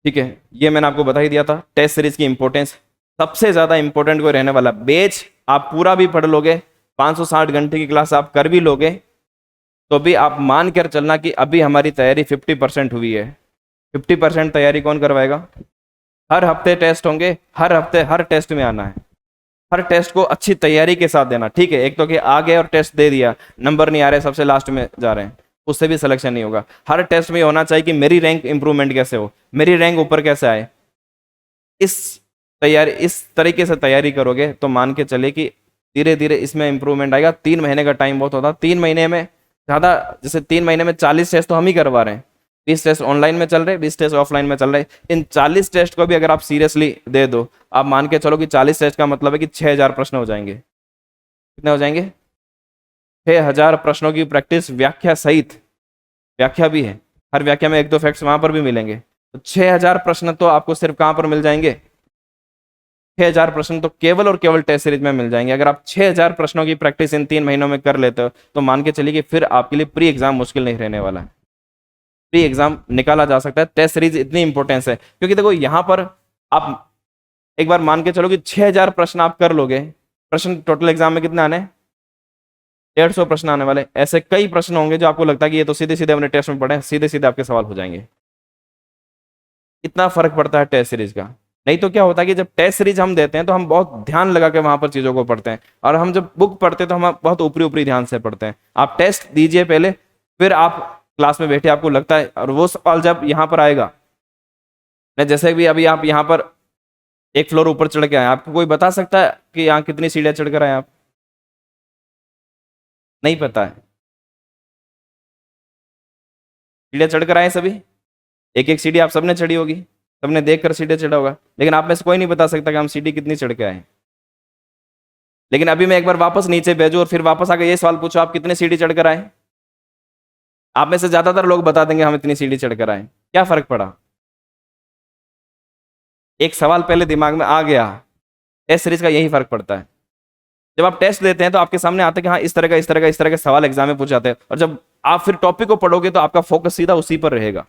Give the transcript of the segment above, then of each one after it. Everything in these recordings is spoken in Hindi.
ठीक है, ये मैंने आपको बता ही दिया था टेस्ट सीरीज की इंपॉर्टेंस। सबसे ज्यादा इंपॉर्टेंट कोई रहने वाला बैच, आप पूरा भी पढ़ लोगे, 560 घंटे की क्लास आप कर भी लोगे, तो भी आप मान कर चलना कि अभी हमारी तैयारी 50% हुई है। 50% तैयारी कौन करवाएगा? हर हफ्ते टेस्ट होंगे, हर हफ्ते हर टेस्ट में आना है, हर टेस्ट को अच्छी तैयारी के साथ देना। ठीक है, एक तो कि आ गए और टेस्ट दे दिया, नंबर नहीं आ रहे, सबसे लास्ट में जा रहे हैं, उससे भी सिलेक्शन नहीं होगा। हर टेस्ट में होना चाहिए कि मेरी रैंक इंप्रूवमेंट कैसे हो, मेरी रैंक ऊपर कैसे आए। इस तरीके से तैयारी करोगे तो मान के चले कि धीरे धीरे इसमें इंप्रूवमेंट आएगा। 3 महीने का टाइम बहुत होता, 3 महीने में ज़्यादा, जैसे 3 महीने में 40 टेस्ट तो हम ही करवा रहे हैं, 20 टेस्ट ऑनलाइन में चल रहे, 20 टेस्ट ऑफलाइन में चल रहे। इन 40 टेस्ट को भी अगर आप सीरियसली दे दो, आप मान के चलो कि 40 टेस्ट का मतलब है कि 6000 प्रश्न हो जाएंगे। कितने हो जाएंगे? 6000 प्रश्नों की प्रैक्टिस व्याख्या सहित, व्याख्या भी है, हर व्याख्या में 1-2 फैक्ट्स वहां पर भी मिलेंगे, तो 6000 प्रश्न तो आपको सिर्फ कहां पर मिल जाएंगे? 6000 प्रश्न तो केवल और केवल टेस्ट सीरीज में मिल जाएंगे। अगर आप 6000 प्रश्नों की प्रैक्टिस इन 3 महीनों में कर लेते हो तो मान के चलिए कि फिर आपके लिए प्री एग्जाम मुश्किल नहीं रहने वाला है, प्री एग्जाम निकाला जा सकता है। टेस्ट सीरीज इतनी इंपॉर्टेंस है क्योंकि देखो यहां पर आप एक बार मान के चलो कि 6000 प्रश्न आप कर लोगे, प्रश्न टोटल एग्जाम में कितने आने? 150 प्रश्न आने वाले। ऐसे कई प्रश्न होंगे जो आपको लगता है कि ये तो सीधे सीधे अपने टेस्ट में पढ़े, सीधे सीधे आपके सवाल हो जाएंगे। इतना फर्क पड़ता है टेस्ट सीरीज का। नहीं तो क्या होता है कि जब टेस्ट सीरीज हम देते हैं तो हम बहुत ध्यान लगा के वहां पर चीजों को पढ़ते हैं, और हम जब बुक पढ़ते हैं तो हम बहुत ऊपरी ऊपरी ध्यान से पढ़ते हैं। आप टेस्ट दीजिए पहले, फिर आप क्लास में बैठे, आपको लगता है, और वो सवाल जब यहाँ पर आएगा, जैसे भी अभी आप यहाँ पर एक फ्लोर ऊपर चढ़ के आए, आपको कोई बता सकता है कि यहाँ कितनी सीढ़ियाँ चढ़ कर आए? आप नहीं पता है, सीढ़ियाँ चढ़ कर आए सभी, एक एक सीढ़ी आप सबने चढ़ी होगी, सबने देख कर सीढ़ी चढ़ा होगा, लेकिन आप में से कोई नहीं बता सकता कि हम सीढ़ी कितनी चढ़ के आए। लेकिन अभी मैं एक बार वापस नीचे भेजूं और फिर वापस आकर ये सवाल पूछो आप कितने सीढ़ी चढ़कर आए, आप में से ज्यादातर लोग बता देंगे हम इतनी सीढ़ी चढ़कर आए। क्या फर्क पड़ा? एक सवाल पहले दिमाग में आ गया। टेस्ट सीरीज का यही फर्क पड़ता है। जब आप टेस्ट देते हैं तो आपके सामने आते हैं कि हाँ इस तरह के सवाल एग्जाम में पूछ जाते हैं, और जब आप फिर टॉपिक को पढ़ोगे तो आपका फोकस सीधा उसी पर रहेगा,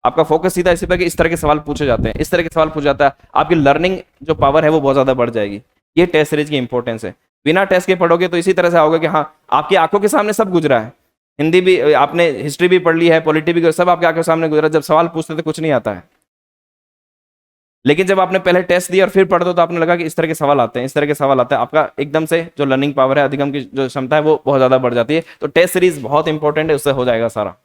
आपका फोकस सीधा इसी पर कि इस तरह के सवाल पूछे जाते हैं, इस तरह के सवाल पूछ जाता है, आपकी लर्निंग जो पावर है वो बहुत ज्यादा बढ़ जाएगी। ये टेस्ट सीरीज की इंपॉर्टेंस है। बिना टेस्ट के पढ़ोगे तो इसी तरह से आओगे कि हाँ आपकी आंखों के सामने सब गुजरा है, हिंदी भी आपने, हिस्ट्री भी पढ़ ली है, पॉलिटी भी, सब आपके आंखों के सामने गुजरा, जब सवाल पूछते तो कुछ नहीं आता है। लेकिन जब आपने पहले टेस्ट दिया और फिर पढ़ दो तो आपने लगा कि इस तरह के सवाल आते हैं, इस तरह के सवाल आते हैं, आपका एकदम से जो लर्निंग पावर है, अधिगम की जो क्षमता है वो बहुत ज्यादा बढ़ जाती है। तो टेस्ट सीरीज बहुत इंपॉर्टेंट है, उससे हो जाएगा सारा।